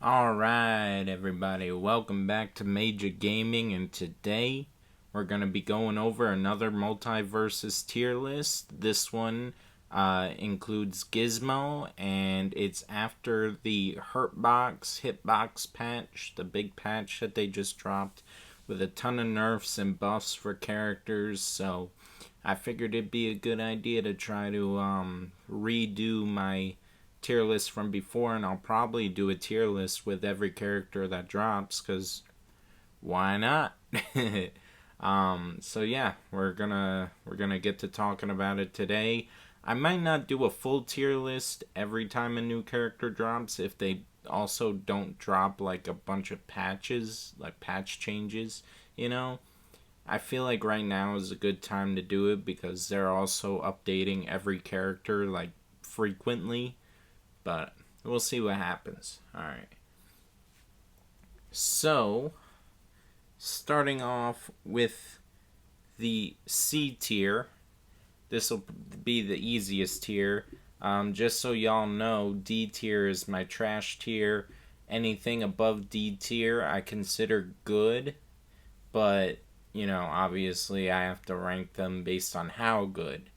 Alright, everybody, welcome back to Major Gaming, and today we're going to be going over another Multiversus tier list. This one includes Gizmo, and it's after the Hitbox patch, the big patch that they just dropped, with a ton of nerfs and buffs for characters, so I figured it'd be a good idea to try to redo my tier list from before, and I'll probably do a tier list with every character that drops, because why not? So yeah, we're gonna get to talking about it today. I might not do a full tier list every time a new character drops if they also don't drop like a bunch of patches, like patch changes, you know. I feel like right now is a good time to do it because they're also updating every character like frequently, but we'll see what happens. Alright. So, starting off with the C tier. This will be the easiest tier. Just so y'all know, D tier is my trash tier. Anything above D tier I consider good, but, obviously I have to rank them based on how good.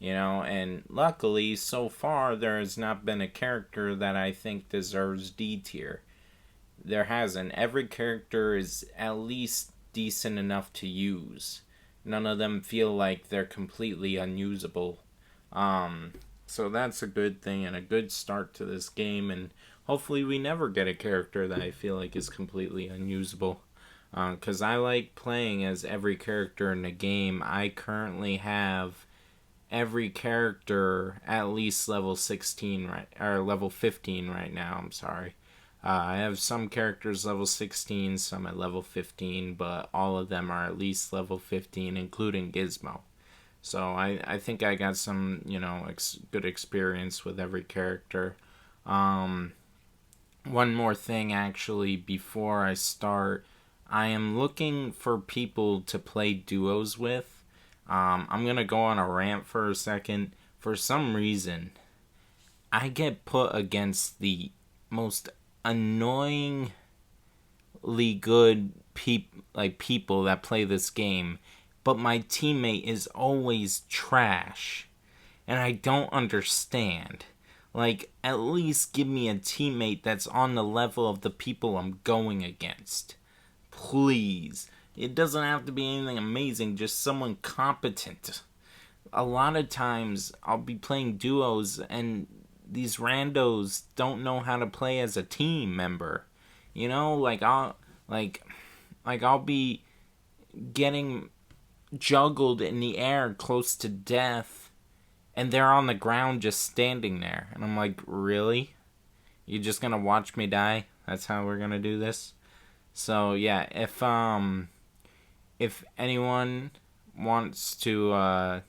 And luckily, so far, there has not been a character that I think deserves D tier. There hasn't. Every character is at least decent enough to use. None of them feel like they're completely unusable. So that's a good thing and a good start to this game, and hopefully we never get a character that I feel like is completely unusable. Because I like playing as every character in the game. I currently have every character at least level 16 or level 15 right now. I'm sorry. I have some characters level 16, some at level 15, but all of them are at least level 15, including Gizmo. So I think I got some, good experience with every character. One more thing, actually, before I start. I am looking for people to play duos with. I'm going to go on a rant for a second. For some reason, I get put against the most annoyingly good people that play this game, but my teammate is always trash. And I don't understand. At least give me a teammate that's on the level of the people I'm going against. Please. It doesn't have to be anything amazing, just someone competent. A lot of times I'll be playing duos and these randos don't know how to play as a team member. I'll be getting juggled in the air close to death and they're on the ground just standing there. And I'm like, really? You just gonna watch me die? That's how we're gonna do this? So yeah, if anyone wants to,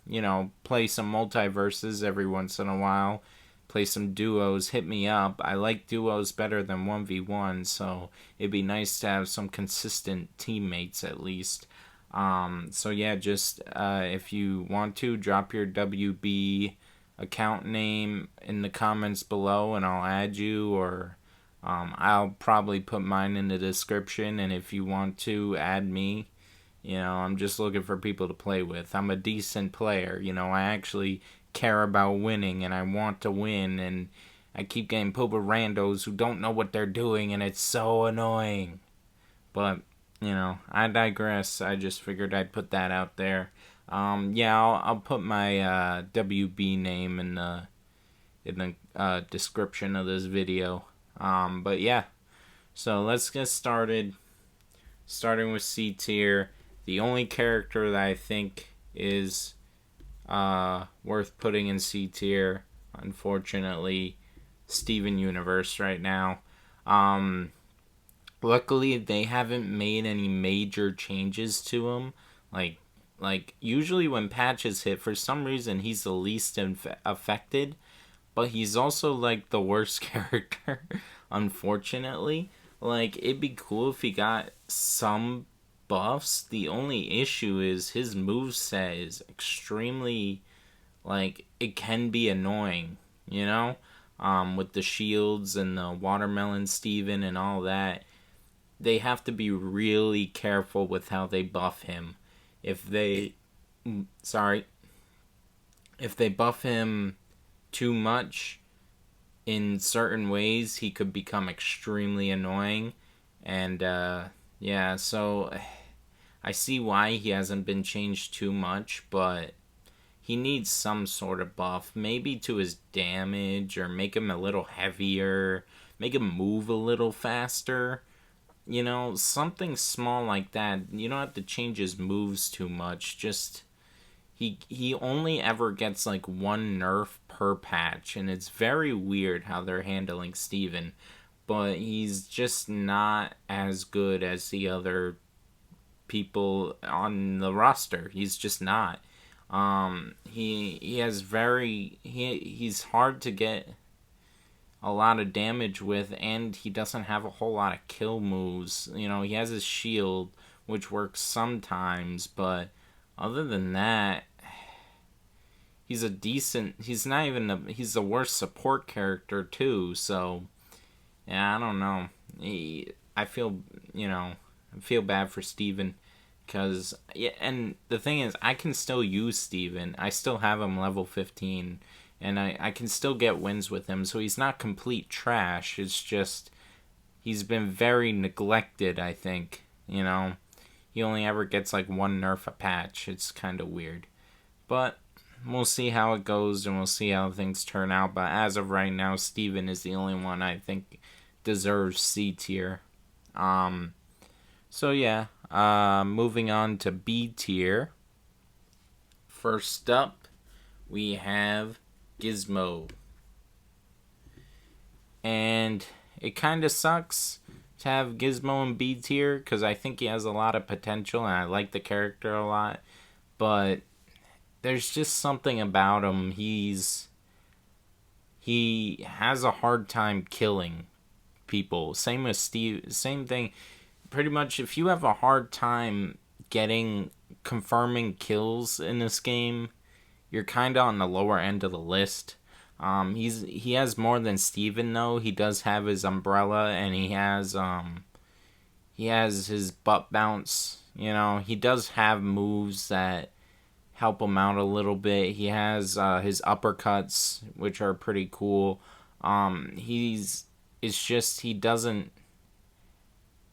play some multiverses every once in a while, play some duos, hit me up. I like duos better than 1v1, so it'd be nice to have some consistent teammates at least. So yeah, just if you want to, drop your WB account name in the comments below and I'll add you, or I'll probably put mine in the description, and if you want to add me, I'm just looking for people to play with. I'm a decent player, I actually care about winning and I want to win, and I keep getting put with randos who don't know what they're doing and it's so annoying. But, I digress. I just figured I'd put that out there. I'll put my WB name in the description of this video. But yeah, so let's get started. Starting with C tier, the only character that I think is worth putting in C tier, unfortunately, Steven Universe right now. Luckily, they haven't made any major changes to him. Like usually when patches hit, for some reason he's the least affected, but he's also like the worst character, unfortunately. It'd be cool if he got some buffs. The only issue is his moveset is extremely, it can be annoying, with the shields and the watermelon Steven and all that. They have to be really careful with how they buff him. If they, sorry, if they buff him too much in certain ways, he could become extremely annoying. And yeah, so I see why he hasn't been changed too much, but he needs some sort of buff, maybe to his damage, or make him a little heavier, make him move a little faster. You know, something small like that. You don't have to change his moves too much. Just he only ever gets like one nerf per patch, and it's very weird how they're handling Steven. But he's just not as good as the other people on the roster. He's just not. He has he's hard to get a lot of damage with, and he doesn't have a whole lot of kill moves. You know, he has his shield, which works sometimes, but other than that, he's not even he's the worst support character too, so yeah, I don't know. I feel, I feel bad for Steven. Because, yeah, and the thing is, I can still use Steven. I still have him level 15. And I can still get wins with him. So he's not complete trash. It's just, he's been very neglected, I think. You know? He only ever gets like one nerf a patch. It's kind of weird. But we'll see how it goes. And we'll see how things turn out. But as of right now, Steven is the only one I think deserves C tier. So yeah. Moving on to B tier. First up, we have Gizmo. And it kind of sucks to have Gizmo in B tier because I think he has a lot of potential and I like the character a lot. But there's just something about him. He has a hard time killing people. Same with Steve. Same thing. Pretty much, if you have a hard time confirming kills in this game, you're kind of on the lower end of the list. He has more than Steven though. He does have his umbrella, and he has his butt bounce. You know, he does have moves that help him out a little bit. He has his uppercuts, which are pretty cool. It's just he doesn't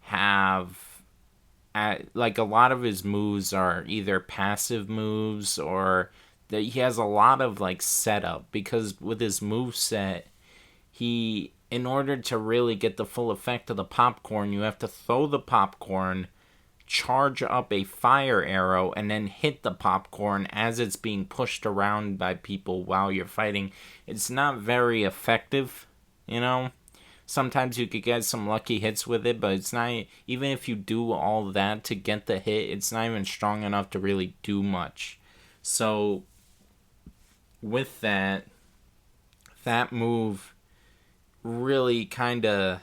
have like a lot of his moves are either passive moves or that he has a lot of like setup, because with his move set, in order to really get the full effect of the popcorn, you have to throw the popcorn, charge up a fire arrow, and then hit the popcorn as it's being pushed around by people while you're fighting. It's not very effective, you know. Sometimes you could get some lucky hits with it, but it's not, even if you do all that to get the hit, it's not even strong enough to really do much. So, with that move really kind of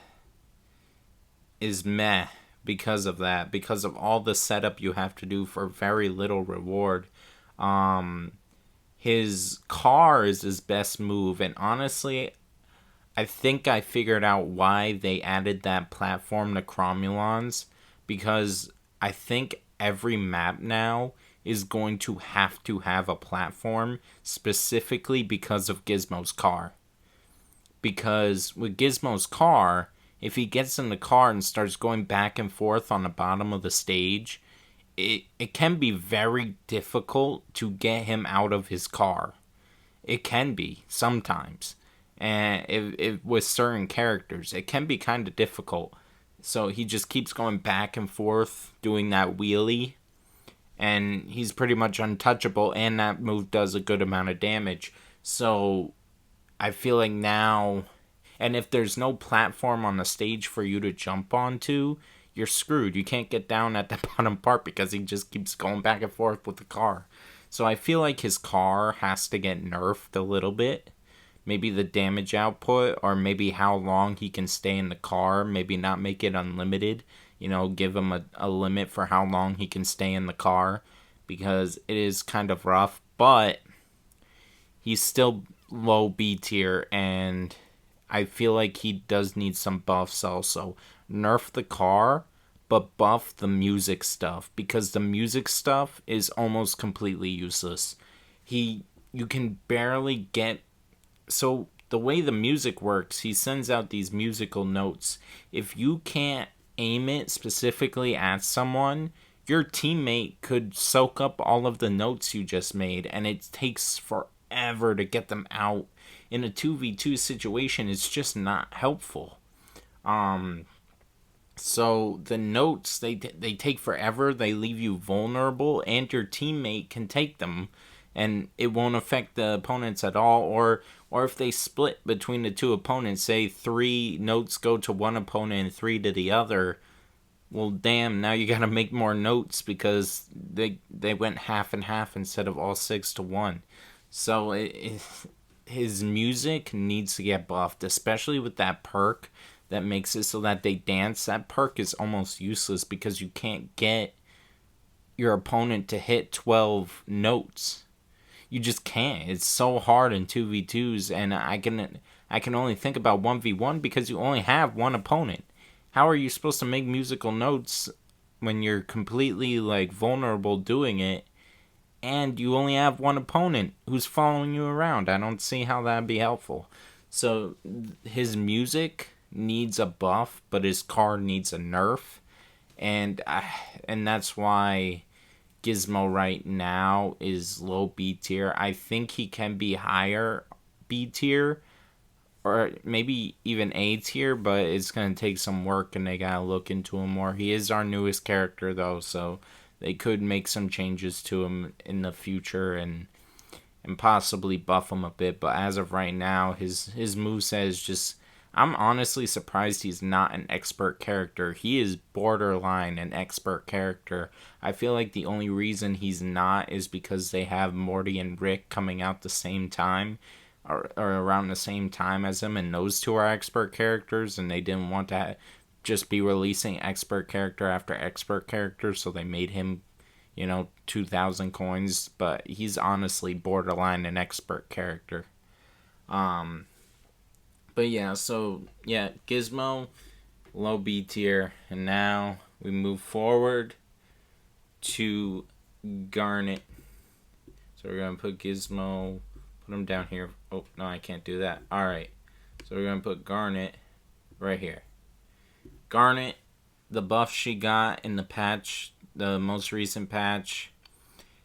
is meh because of that, because of all the setup you have to do for very little reward. His car is his best move, and honestly, I think I figured out why they added that platform to Cromulons, because I think every map now is going to have a platform, specifically because of Gizmo's car. Because with Gizmo's car, if he gets in the car and starts going back and forth on the bottom of the stage, it can be very difficult to get him out of his car. It can be, sometimes. And if with certain characters, it can be kind of difficult. So he just keeps going back and forth, doing that wheelie. And he's pretty much untouchable, and that move does a good amount of damage. So I feel like now, and if there's no platform on the stage for you to jump onto, you're screwed. You can't get down at the bottom part because he just keeps going back and forth with the car. So I feel like his car has to get nerfed a little bit. Maybe the damage output, or maybe how long he can stay in the car. Maybe not make it unlimited. You know, give him a limit for how long he can stay in the car, because it is kind of rough. But he's still low B tier, and I feel like he does need some buffs also. Nerf the car, but buff the music stuff, because the music stuff is almost completely useless. You can barely get, so the way the music works, he sends out these musical notes. If you can't aim it specifically at someone, your teammate could soak up all of the notes you just made, and it takes forever to get them out. In a 2v2 situation, it's just not helpful. So the notes, they take forever, they leave you vulnerable, and your teammate can take them, and it won't affect the opponents at all. Or if they split between the two opponents, say 3 notes go to one opponent and 3 to the other, well, damn, now you gotta make more notes because they went half and half instead of all 6 to 1. So his music needs to get buffed, especially with that perk that makes it so that they dance. That perk is almost useless because you can't get your opponent to hit 12 notes. You just can't. It's so hard in 2v2s, and I can only think about 1v1 because you only have one opponent. How are you supposed to make musical notes when you're completely like vulnerable doing it, and you only have one opponent who's following you around? I don't see how that'd be helpful. So his music needs a buff, but his car needs a nerf, and that's why Gizmo right now is low B tier. I think he can be higher B tier, or maybe even A tier, but it's going to take some work and they got to look into him more. He is our newest character though, so they could make some changes to him in the future and possibly buff him a bit, but as of right now, his moveset is just, I'm honestly surprised he's not an expert character. He is borderline an expert character. I feel like the only reason he's not is because they have Morty and Rick coming out the same time, or around the same time as him, and those two are expert characters, and they didn't want to just be releasing expert character after expert character, so they made him, 2,000 coins, but he's honestly borderline an expert character. But yeah, so yeah, Gizmo, low B tier, and now we move forward to Garnet. So we're gonna put Gizmo, put him down here. Oh no, I can't do that. All right, so we're gonna put Garnet right here. Garnet, the buff she got in the patch, the most recent patch,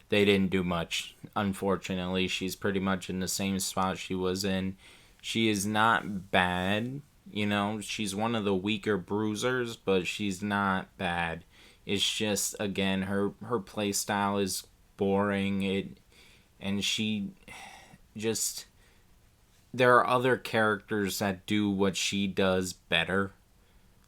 they didn't do much. Unfortunately, she's pretty much in the same spot she was in. She is not bad, she's one of the weaker bruisers, but she's not bad. It's just, again, her play style is boring, and she just, there are other characters that do what she does better,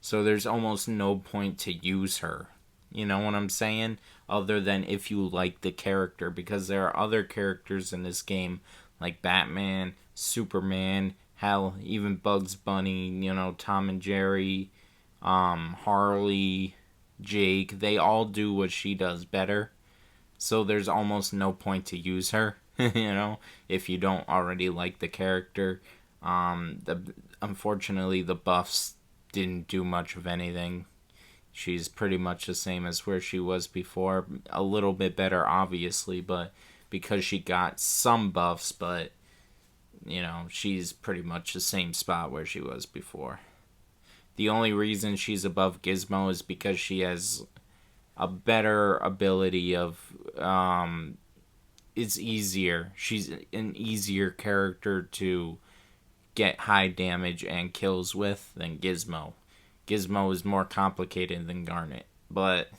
so there's almost no point to use her. You know what I'm saying? Other than if you like the character, because there are other characters in this game, like Batman, Superman, hell, even Bugs Bunny, Tom and Jerry, Harley, Jake, they all do what she does better. So there's almost no point to use her, if you don't already like the character. Unfortunately, the buffs didn't do much of anything. She's pretty much the same as where she was before. A little bit better, obviously, but because she got some buffs, but she's pretty much the same spot where she was before. The only reason she's above Gizmo is because she has a better ability of, it's easier. She's an easier character to get high damage and kills with than Gizmo. Gizmo is more complicated than Garnet, but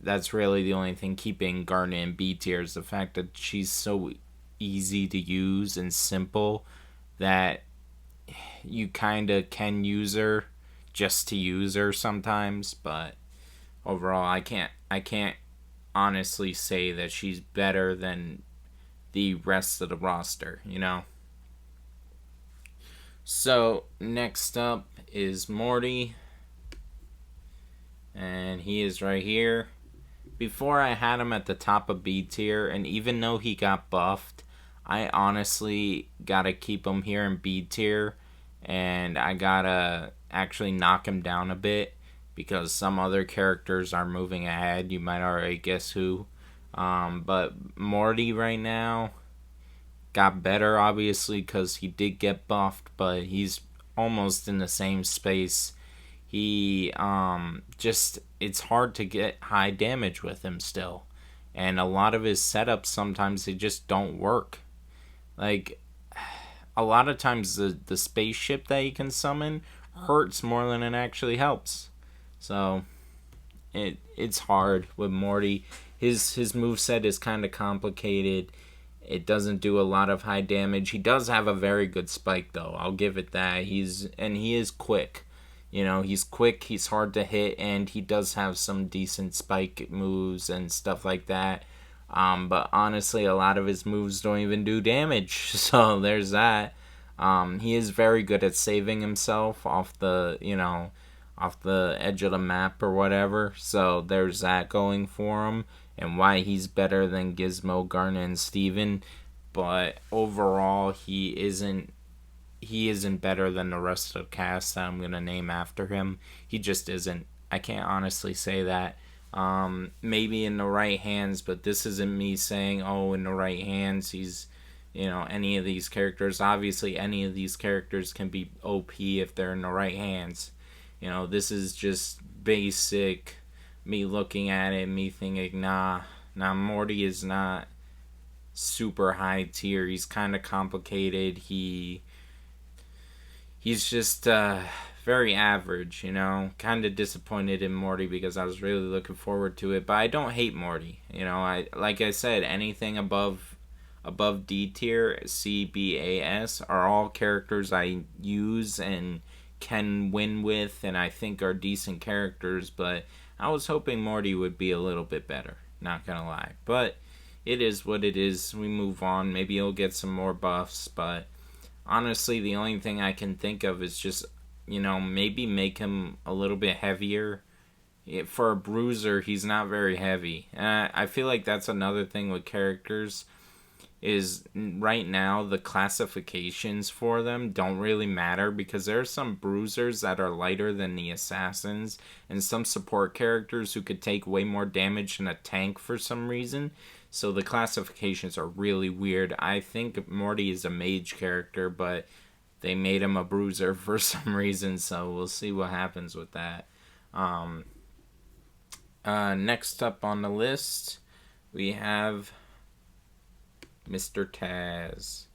that's really the only thing keeping Garnet in B tier is the fact that she's so easy to use and simple that you kind of can use her just to use her sometimes, but overall I can't honestly say that she's better than the rest of the roster, So next up is Morty, and he is right here. Before, I had him at the top of B tier, and even though he got buffed, I honestly gotta keep him here in B tier. and I gotta actually knock him down a bit because some other characters are moving ahead. You might already guess who. But Morty right now got better, obviously, because he did get buffed, but he's almost in the same space. He just it's hard to get high damage with him still, and a lot of his setups sometimes they just don't work. Like a lot of times the spaceship that he can summon hurts more than it actually helps. So it's hard with Morty. His moveset is kind of complicated. It doesn't do a lot of high damage. He does have a very good spike though. I'll give it that. He is quick. You know, he's quick, he's hard to hit, and he does have some decent spike moves and stuff like that. But honestly, a lot of his moves don't even do damage. So there's that. He is very good at saving himself off off the edge of the map or whatever. So there's that going for him, and why he's better than Gizmo, Garnet, and Steven. But overall, he isn't better than the rest of the cast that I'm gonna name after him. He just isn't. I can't honestly say that. Maybe in the right hands, but this isn't me saying, oh, in the right hands, he's, any of these characters. Obviously, any of these characters can be OP if they're in the right hands. This is just basic me looking at it, me thinking, nah, Morty is not super high tier. He's kind of complicated. He's just very average, Kind of disappointed in Morty because I was really looking forward to it, but I don't hate Morty. Like I said, anything above D tier, C, B, A, S are all characters I use and can win with, and I think are decent characters. But I was hoping Morty would be a little bit better. Not gonna lie, but it is what it is. We move on. Maybe he'll get some more buffs, but honestly, the only thing I can think of is just, maybe make him a little bit heavier. For a bruiser, he's not very heavy. And I feel like that's another thing with characters is right now the classifications for them don't really matter because there are some bruisers that are lighter than the assassins and some support characters who could take way more damage than a tank for some reason. So the classifications are really weird. I think Morty is a mage character, but they made him a bruiser for some reason, so we'll see what happens with that. Next up on the list, we have Mr. Taz.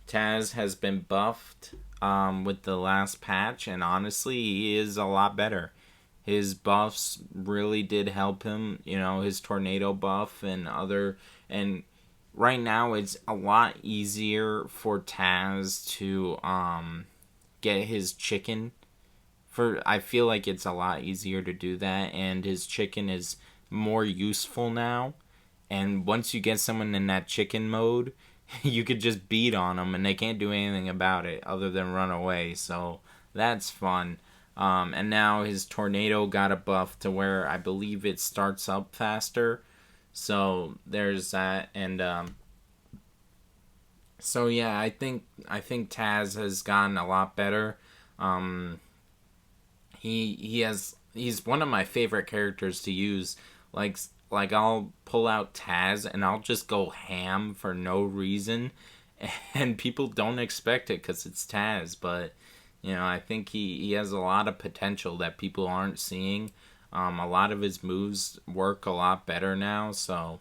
Taz has been buffed with the last patch, and honestly, he is a lot better. His buffs really did help him, his tornado buff and right now it's a lot easier for Taz to get his chicken. I feel like it's a lot easier to do that, and his chicken is more useful now. And once you get someone in that chicken mode, you could just beat on them and they can't do anything about it other than run away. So that's fun. And now his tornado got a buff to where I believe it starts up faster. So there's that. And so yeah, I think Taz has gotten a lot better. He's one of my favorite characters to use. Like I'll pull out Taz and I'll just go ham for no reason, and people don't expect it because it's Taz. But I think he has a lot of potential that people aren't seeing. A lot of his moves work a lot better now, so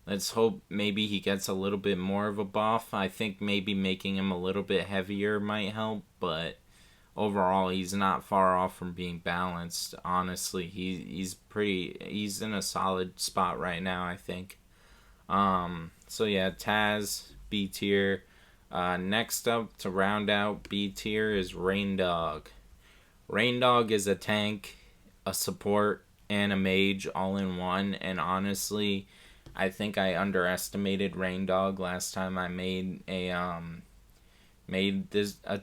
let's hope maybe he gets a little bit more of a buff. I think maybe making him a little bit heavier might help, but overall he's not far off from being balanced. Honestly, he's in a solid spot right now, I think. So yeah, Taz, B tier. Next up to round out B tier is Raindog. Raindog is a tank, a support, and a mage all in one, and honestly, I think I underestimated Raindog last time I made a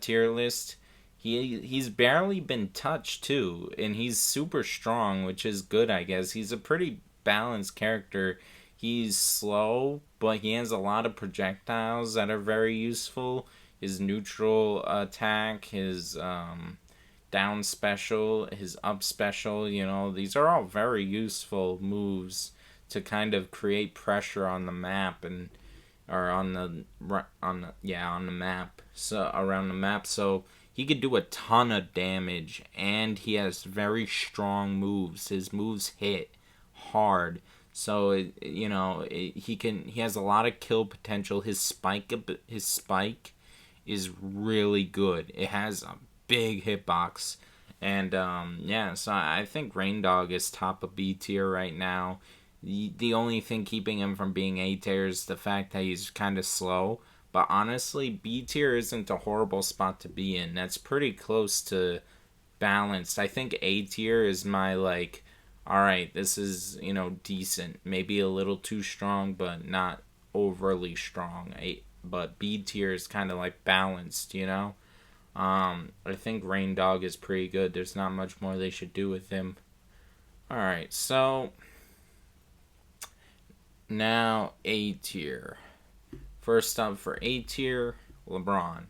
tier list. He's barely been touched too, and he's super strong, which is good, I guess. He's a pretty balanced character. He's slow, but he has a lot of projectiles that are very useful. his neutral attack, his down special, his up special. These are all very useful moves to kind of create pressure on the map or on the map, so around the map. So he could do a ton of damage, and he has very strong moves. His moves hit hard. So he has a lot of kill potential. His spike is really good. It has a big hitbox, and so I think Raindog is top of B tier right now. The only thing keeping him from being A tier is the fact that he's kind of slow. But honestly, B tier isn't a horrible spot to be in. That's pretty close to balanced. I think A tier is my alright, this is, decent. Maybe a little too strong, but not overly strong. But B tier is kind of balanced, I think Raindog is pretty good. There's not much more they should do with him. Alright, so now A tier. First up for A tier, Lebron.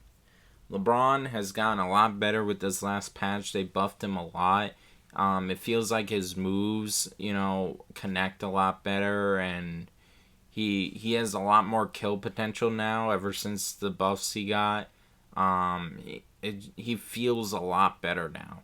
LeBron has gotten a lot better with this last patch. They buffed him a lot. It feels like his moves, connect a lot better, and he has a lot more kill potential now ever since the buffs he got. He feels a lot better now.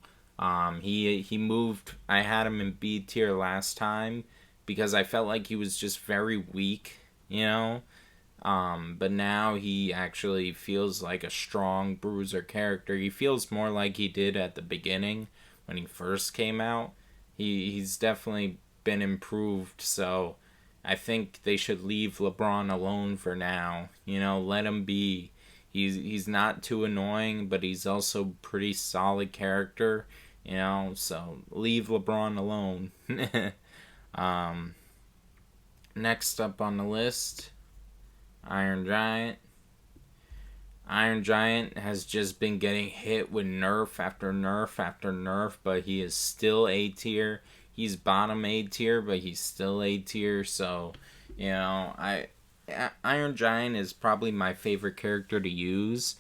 He moved. I had him in B tier last time because I felt like he was just very weak, But now he actually feels like a strong bruiser character. He feels more like he did at the beginning when he first came out. He's definitely been improved, so I think they should leave LeBron alone for now. Let him be. He's not too annoying, but he's also pretty solid character. So leave LeBron alone. Next up on the list, Iron Giant. Iron Giant has just been getting hit with nerf after nerf after nerf, but he is still A tier. He's bottom A tier, but he's still A tier. So, Iron Giant is probably my favorite character to use,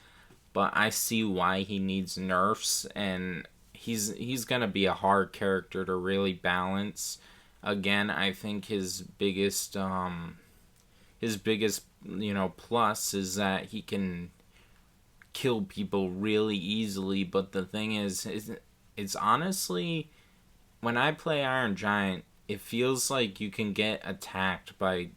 but I see why he needs nerfs, and he's gonna be a hard character to really balance. Again, I think his biggest plus is that he can kill people really easily. But the thing is it's honestly, when I play Iron Giant, it feels like you can get attacked by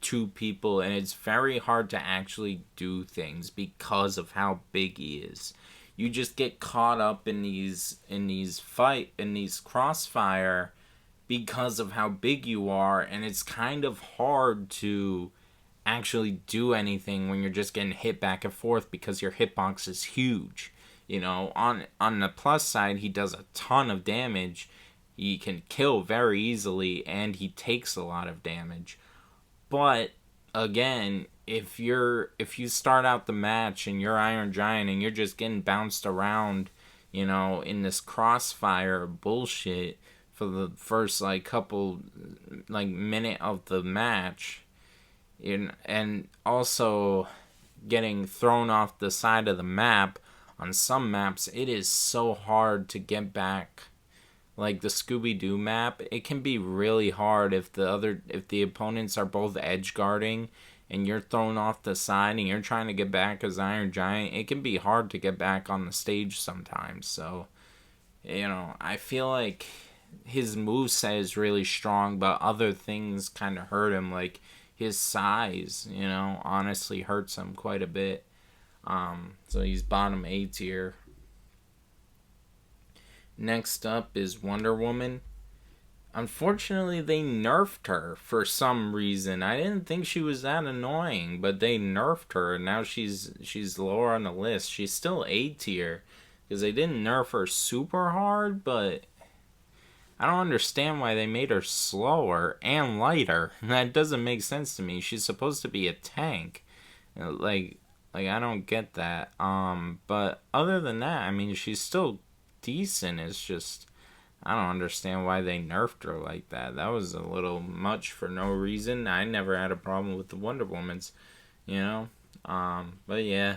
two people, and it's very hard to actually do things because of how big he is. You just get caught up in these crossfire because of how big you are, and it's kind of hard to actually do anything when you're just getting hit back and forth because your hitbox is huge. On the plus side, he does a ton of damage. He can kill very easily, and he takes a lot of damage. But again, if you start out the match and you're Iron Giant and you're just getting bounced around, in this crossfire bullshit for the first couple minute of the match, and also getting thrown off the side of the map. On some maps, it is so hard to get back. Like the Scooby-Doo map, it can be really hard if the opponents are both edge guarding and you're thrown off the side and you're trying to get back as Iron Giant. It can be hard to get back on the stage sometimes. So, I feel like his moveset is really strong, but other things kind of hurt him. Like his size, honestly hurts him quite a bit. So he's bottom A tier. Next up is Wonder Woman. Unfortunately, they nerfed her for some reason. I didn't think she was that annoying, but they nerfed her, and now she's lower on the list. She's still A tier because they didn't nerf her super hard, but I don't understand why they made her slower and lighter. That doesn't make sense to me. She's supposed to be a tank. Like I don't get that. But other than that, I mean, she's still decent. It's just, I don't understand why they nerfed her like that. That was a little much for no reason. I never had a problem with the Wonder Womans, But yeah,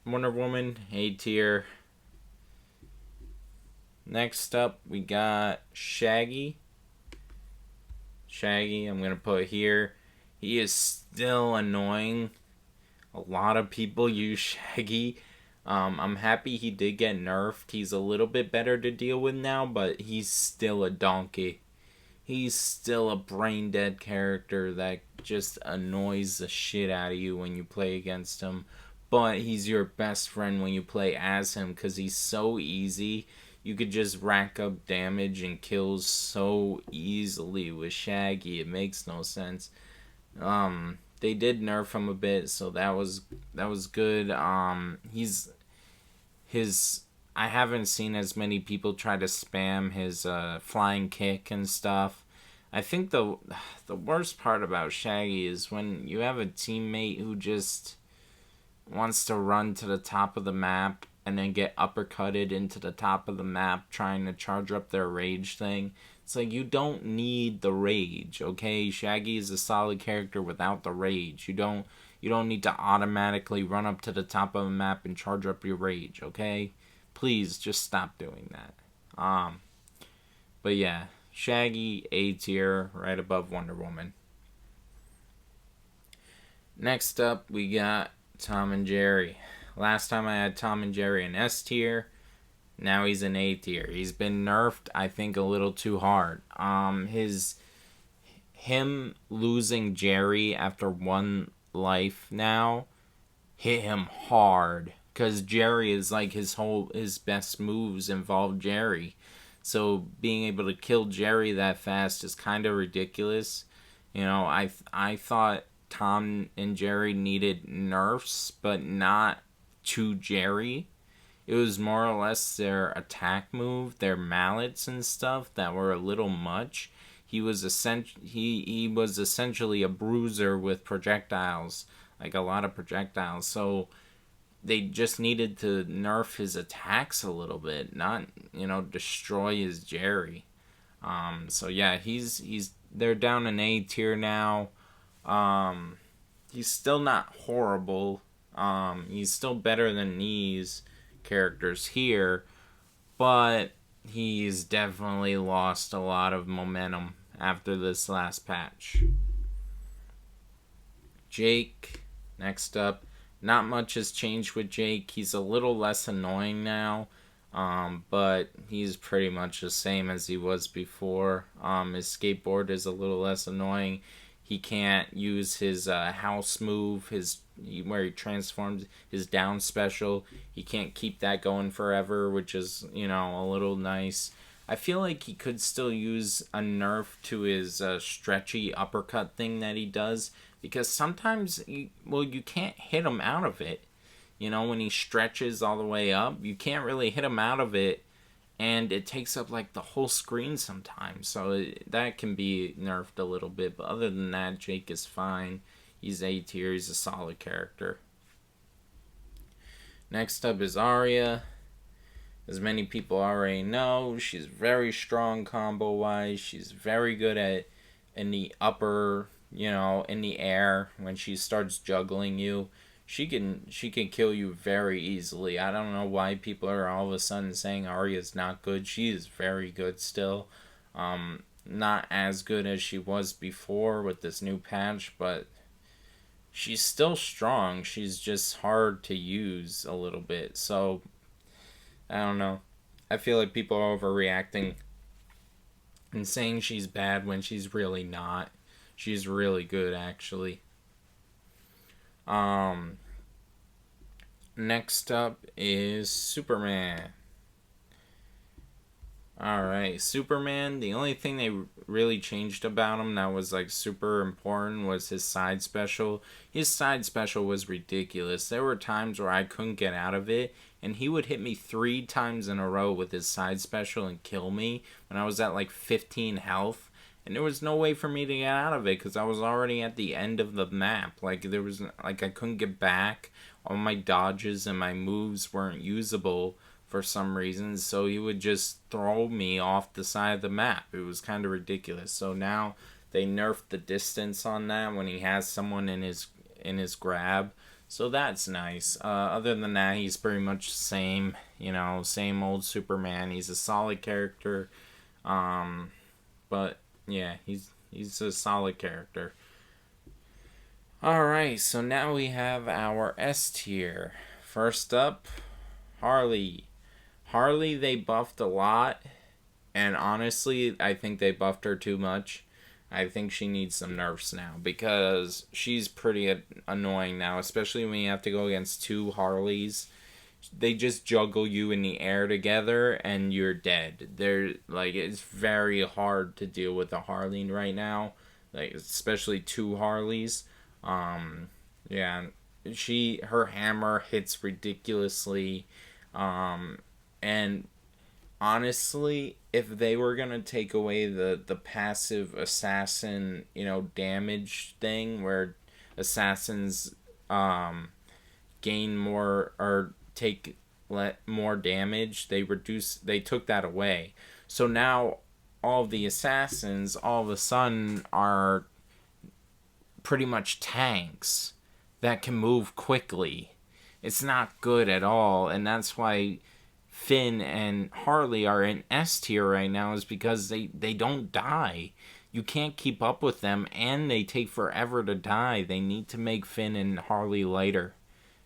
Wonder Woman, A tier. Next up, we got Shaggy. Shaggy, I'm gonna put here. He is still annoying. A lot of people use Shaggy. I'm happy he did get nerfed. He's a little bit better to deal with now, but he's still a donkey. He's still a brain dead character that just annoys the shit out of you when you play against him. But he's your best friend when you play as him because he's so easy. You could just rack up damage and kills so easily with Shaggy. It makes no sense. They did nerf him a bit, so that was good. He's his. I haven't seen as many people try to spam his flying kick and stuff. I think the worst part about Shaggy is when you have a teammate who just wants to run to the top of the map and then get uppercutted into the top of the map trying to charge up their rage thing. It's like, you don't need the rage, okay? Shaggy is a solid character without the rage. You don't need to automatically run up to the top of a map and charge up your rage, okay? Please just stop doing that. But yeah, Shaggy A tier, right above Wonder Woman. Next up, we got Tom and Jerry. Last time I had Tom and Jerry in S tier. Now he's an A tier. He's been nerfed, I think, a little too hard. Him losing Jerry after one life now hit him hard. Because Jerry is like his best moves involve Jerry. So being able to kill Jerry that fast is kind of ridiculous. You know, I thought Tom and Jerry needed nerfs, but not to Jerry. It was more or less their attack move, their mallets and stuff that were a little much. He was essentially a bruiser with projectiles, like a lot of projectiles. So they just needed to nerf his attacks a little bit, not, destroy his Jerry. So yeah, they're down in A tier now. He's still not horrible. He's still better than these characters here, but he's definitely lost a lot of momentum after this last patch. Jake, next up. Not much has changed with Jake. He's a little less annoying now, but he's pretty much the same as he was before. His skateboard is a little less annoying. He can't use his house move, where he transforms his down special. He can't keep that going forever, which is, a little nice. I feel like he could still use a nerf to his stretchy uppercut thing that he does, because sometimes, you can't hit him out of it. When he stretches all the way up, you can't really hit him out of it, and it takes up like the whole screen sometimes. So that can be nerfed a little bit, but other than that, Jake is fine. He's A tier. He's a solid character. Next up is Aria. As many people already know, she's very strong combo-wise. She's very good in the upper, in the air when she starts juggling you. She can kill you very easily. I don't know why people are all of a sudden saying Aria's not good. She is very good still. Not as good as she was before with this new patch, but she's still strong. She's just hard to use a little bit. So, I don't know. I feel like people are overreacting and saying she's bad when she's really not. She's really good, actually. Next up is Superman. Alright, Superman, the only thing they really changed about him that was like super important was his side special. His side special was ridiculous. There were times where I couldn't get out of it, and he would hit me 3 times in a row with his side special and kill me when I was at like 15 health. And there was no way for me to get out of it because I was already at the end of the map. I couldn't get back. All my dodges and my moves weren't usable for some reason, so he would just throw me off the side of the map. It was kind of ridiculous. So now they nerfed the distance on that when he has someone in his grab. So that's nice. Other than that, he's pretty much the same, same old Superman. He's a solid character. But yeah, he's a solid character. Alright, so now we have our S tier. First up, Harley. Harley, they buffed a lot, and honestly, I think they buffed her too much. I think she needs some nerfs now, because she's pretty annoying now, especially when you have to go against two Harleys. They just juggle you in the air together, and you're dead. It's very hard to deal with a Harley right now, especially two Harleys. Yeah, her hammer hits ridiculously, and honestly, if they were gonna take away the passive assassin, damage thing where assassins gain more or take more damage, they took that away. So now all of the assassins all of a sudden are pretty much tanks that can move quickly. It's not good at all, and that's why Finn and Harley are in S tier right now, is because they don't die. You can't keep up with them, and they take forever to die. They need to make Finn and Harley lighter.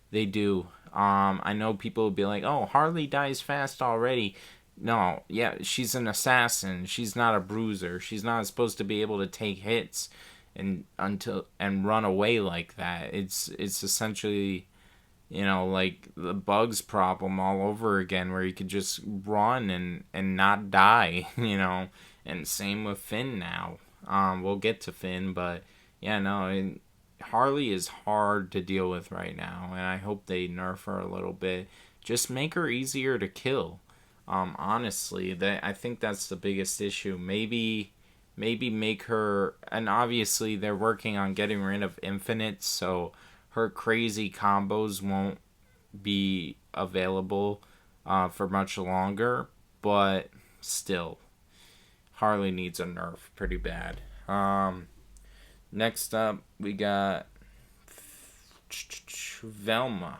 They do. I know people will be like, "Oh, Harley dies fast already." No, yeah, she's an assassin. She's not a bruiser. She's not supposed to be able to take hits and run away like that. It's essentially, like the Bugs problem all over again, where you could just run and not die, and same with Finn now. We'll get to Finn, but yeah, no, Harley is hard to deal with right now, and I hope they nerf her a little bit. Just make her easier to kill. Honestly, I think that's the biggest issue. Maybe make her, and obviously they're working on getting rid of Infinite, so her crazy combos won't be available for much longer, but still, Harley needs a nerf pretty bad. Next up, we got Velma.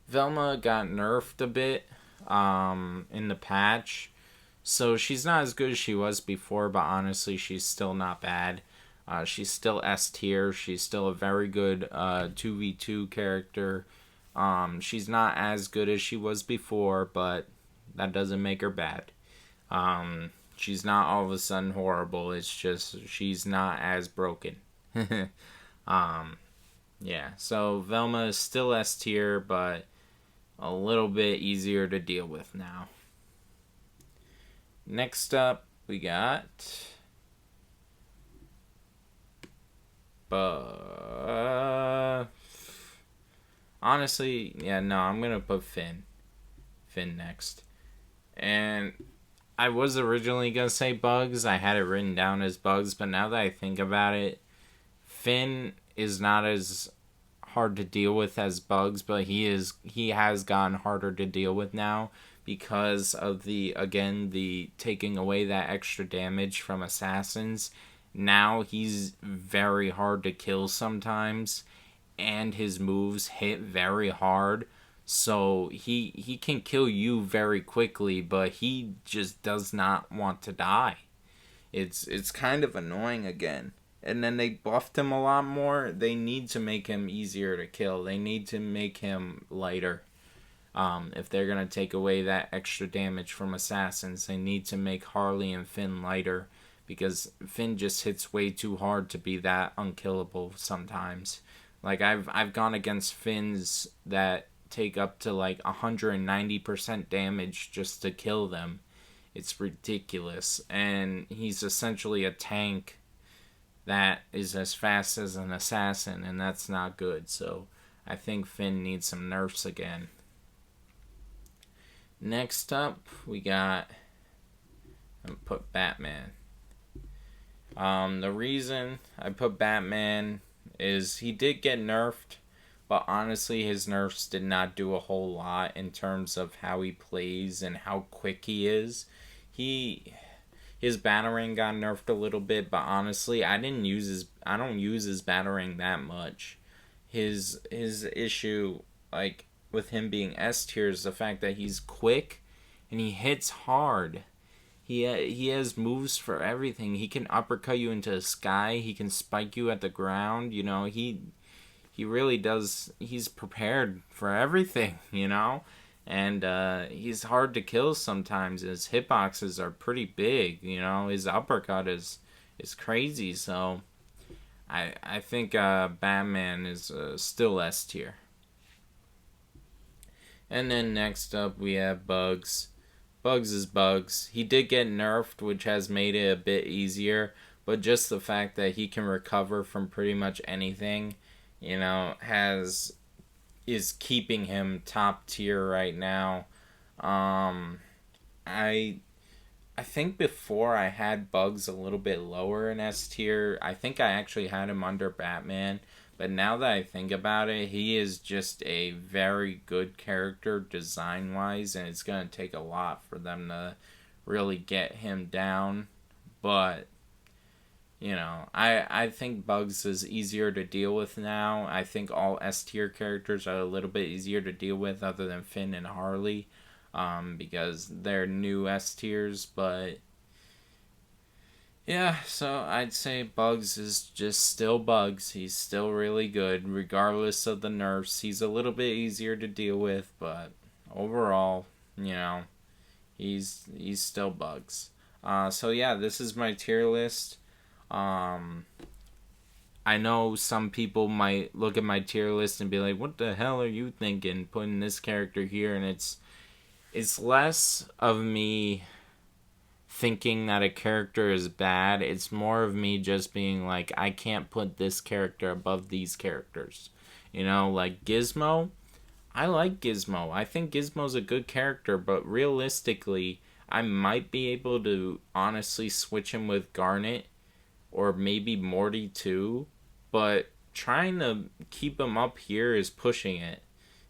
Velma got nerfed a bit in the patch. So she's not as good as she was before, but honestly, she's still not bad. She's still S tier. She's still a very good 2v2 character. She's not as good as she was before, but that doesn't make her bad. She's not all of a sudden horrible. It's just she's not as broken. Yeah, so Velma is still S tier, but a little bit easier to deal with now. Next up, we got honestly, yeah, no, I'm gonna put Finn next. And I was originally gonna say Bugs. I had it written down as Bugs, but now that I think about it, Finn is not as hard to deal with as Bugs, but he has gotten harder to deal with now because of the taking away that extra damage from assassins. Now he's very hard to kill sometimes, and his moves hit very hard. So he can kill you very quickly, but he just does not want to die. It's kind of annoying again. And then they buffed him a lot more. They need to make him easier to kill. They need to make him lighter. If they're going to take away that extra damage from assassins, they need to make Harley and Finn lighter, because Finn just hits way too hard to be that unkillable sometimes. Like, I've gone against Finns that take up to like 190% damage just to kill them. It's ridiculous. And he's essentially a tank that is as fast as an assassin, and that's not good. So I think Finn needs some nerfs again. Next up, we got, I'm gonna put Batman. The reason I put Batman is he did get nerfed, but honestly his nerfs did not do a whole lot in terms of how he plays and how quick he is. He His Batarang got nerfed a little bit, but honestly, I don't use his Batarang that much. His issue, like, with him being S tier is the fact that he's quick and he hits hard. He has moves for everything. He can uppercut you into the sky. He can spike you at the ground. You know, he really does. He's prepared for everything. You know, and he's hard to kill sometimes. His hitboxes are pretty big. You know, his uppercut is crazy. So I think Batman is still S tier. And then next up we have Bugs. Bugs is Bugs. He did get nerfed, which has made it a bit easier, but just the fact that he can recover from pretty much anything, you know, is keeping him top tier right now. I think before I had Bugs a little bit lower in S tier. I think I actually had him under Batman. But now that I think about it, he is just a very good character design-wise, and it's going to take a lot for them to really get him down. But, you know, I think Bugs is easier to deal with now. I think all S-tier characters are a little bit easier to deal with other than Finn and Harley, because they're new S-tiers, but yeah, so I'd say Bugs is just still Bugs. He's still really good, regardless of the nerfs. He's a little bit easier to deal with, but overall, you know, he's still Bugs. So yeah, this is my tier list. I know some people might look at my tier list and be like, "What the hell are you thinking, putting this character here?" And it's less of me thinking that a character is bad. It's more of me just being like, I can't put this character above these characters. You know, like Gizmo. I like Gizmo. I think Gizmo's a good character, but realistically, I might be able to honestly switch him with Garnet or maybe Morty too. But trying to keep him up here is pushing it.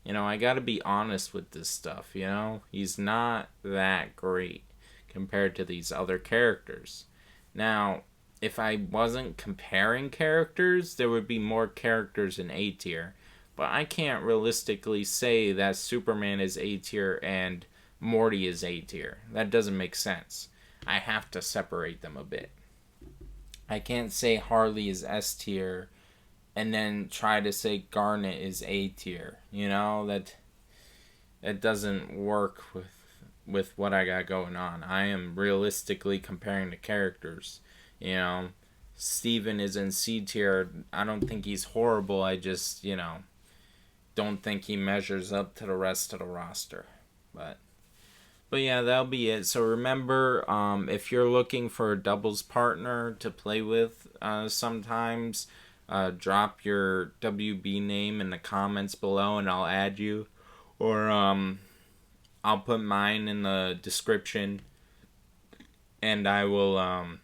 You know, I gotta be honest with this stuff, you know? He's not that great compared to these other characters. Now, if I wasn't comparing characters, there would be more characters in A tier. But I can't realistically say that Superman is A tier and Morty is A tier. That doesn't make sense. I have to separate them a bit. I can't say Harley is S tier and then try to say Garnet is A tier. You know, that doesn't work with what I got going on. I am realistically comparing the characters. You know, Steven is in C tier. I don't think he's horrible. I just, you know, don't think he measures up to the rest of the roster. But yeah, that'll be it. So remember, if you're looking for a doubles partner to play with sometimes, drop your WB name in the comments below and I'll add you. Or I'll put mine in the description. And I will, and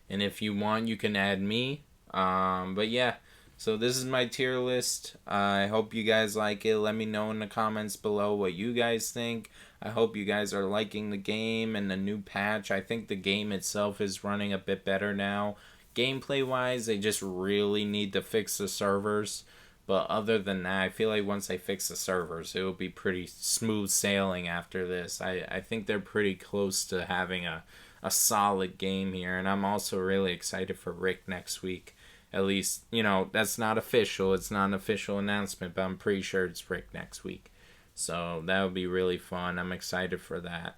if you want, you can add me. But yeah. So this is my tier list. I hope you guys like it. Let me know in the comments below what you guys think. I hope you guys are liking the game and the new patch. I think the game itself is running a bit better now. Gameplay wise, they just really need to fix the servers. But other than that, I feel like once they fix the servers, it will be pretty smooth sailing after this. I think they're pretty close to having a solid game here. And I'm also really excited for Rick next week. At least, you know, that's not official. It's not an official announcement, but I'm pretty sure it's Rick next week. So that would be really fun. I'm excited for that.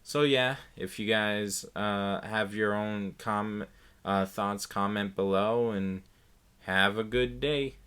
So yeah, if you guys have your own thoughts, comment below, and have a good day.